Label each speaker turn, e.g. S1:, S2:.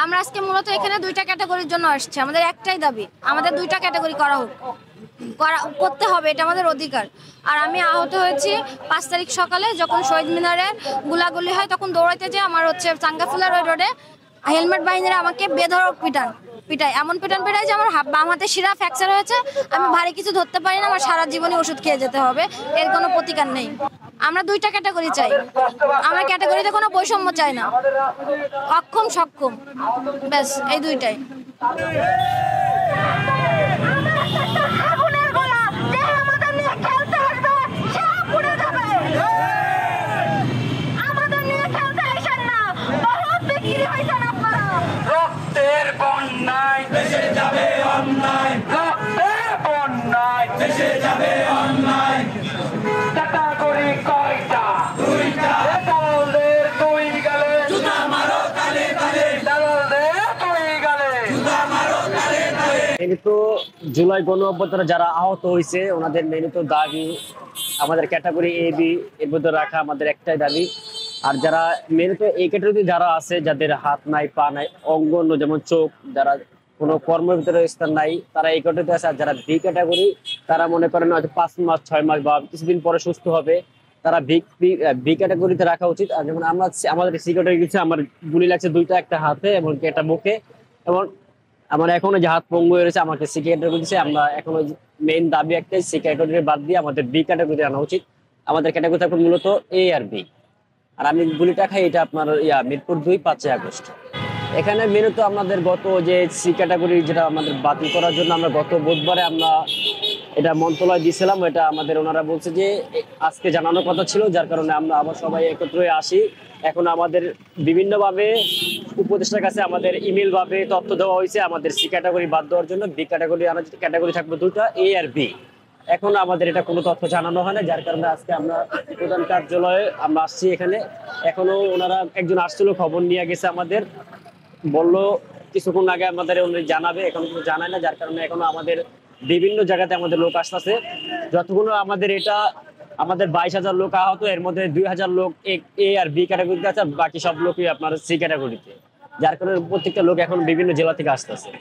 S1: আমরা আজকে মূলত এখানে দুইটা ক্যাটাগরির জন্য আসছি। আমাদের একটাই দাবি, আমাদের দুইটা ক্যাটাগরি করা হোক, করতে হবে, এটা আমাদের অধিকার। আর আমি আহত হয়েছি 5 তারিখ সকালে, যখন শহীদ মিনারে গুলাগুলি হয়, তখন দৌড়াইতে যে আমার চাঙ্গাফুলার ওই রোডে হেলমেট বাহিনীরা আমাকে বেধড়ক পিটায়, এমন পিটায় যে আমার বাম হাতে শিরা ফ্র্যাকচার হয়েছে। আমি ভারী কিছু ধরতে পারি না, আমার সারা জীবনে ওষুধ খেয়ে যেতে হবে, এর কোনো প্রতিকার নেই। আমরা দুইটা ক্যাটাগরি চাই, আমরা ক্যাটাগরিতে কোনো বৈষম্য চাই না, অক্ষম সক্ষম, ব্যাস এই দুইটাই।
S2: মেনিত জুলাই গণ অভ্যুত্থানে যারা আহত হয়েছে ওনাদের মেনিত দাবি আমাদের ক্যাটাগরি এ বি এর মধ্যে রাখা আমাদের একটাই দাবি। আর যারা মেনিত এই ক্যাটাগরিতে যারা আছে, যাদের হাত নাই পা নাই অঙ্গ যেমন চোখ, যারা কোনো কর্মের ভিতরে স্থান নাই, তারা এই ক্যাটাগরিতে আছে। আর যারা বি ক্যাটাগরি তারা মনে করেন হয়তো 5 মাস 6 মাস বা কিছুদিন পরে সুস্থ হবে, তারা বি ক্যাটাগরিতে রাখা উচিত। আর যেমন আমরা আমাদের সি ক্যাটাগরি কিছু আমার গুলি লাগছে দুইটা, একটা হাতে এবং একটা মুখে, এবং আমার এখনো যে হাত পঙ্গু হয়ে রয়েছে, আমাকে সি ক্যাটাগরি দিচ্ছে। আমরা এখনো মেইন দাবি একটাই, সি ক্যাটাগরি বাদ দিয়ে আমাদের বি ক্যাটাগরি আনা উচিত। আমাদের ক্যাটাগরি থাকবে মূলত এ আর বি। আর আমি গুলিটা খাই এটা আপনার মিরপুর 2 5 আগস্ট। এখানে মেনুতে আমাদের গত যে সি ক্যাটাগরি যেটা আমাদের বাতিল করার জন্য আমরা গত বুধবারে আমরা এটা মন্ত্রণালয় দিয়েছিলাম, এটা আমাদের ওনারা বলছে যে আজকে জানানোর কথা ছিল, যার কারণে আমরা আবার সবাই একত্র হয়ে আসি। এখন আমাদের বিভিন্নভাবে উপদেষ্টার কাছে আমাদের ইমেল ভাবে তথ্য দেওয়া হয়েছে আমাদের সি ক্যাটাগরি বাদ দেওয়ার জন্য। বি ক্যাটাগরি আনার ক্যাটাগরি থাকবে দুটা, এ আর বি। এখন আমাদের এটা কোনো তথ্য জানানো হয় না, যার কারণে আজকে আমরা প্রধান কার্যালয়ে আমরা আসছি এখানে। এখনো ওনারা একজন আসছিল, খবর নিয়ে গেছে আমাদের, বললো কিছুক্ষণ আগে আমাদের জানাবে, এখন কিছু জানায় না, যার কারণে এখনো আমাদের বিভিন্ন জায়গাতে আমাদের লোক আসতেছে। যতগুলো আমাদের এটা আমাদের 22,000 লোক আহত, এর মধ্যে 2,000 লোক এ আর বি ক্যাটাগরিতে আছে, বাকি সব লোকই আপনার সি ক্যাটাগরিতে, যার কারণে প্রত্যেকটা লোক এখন বিভিন্ন জেলা থেকে আসতেছে।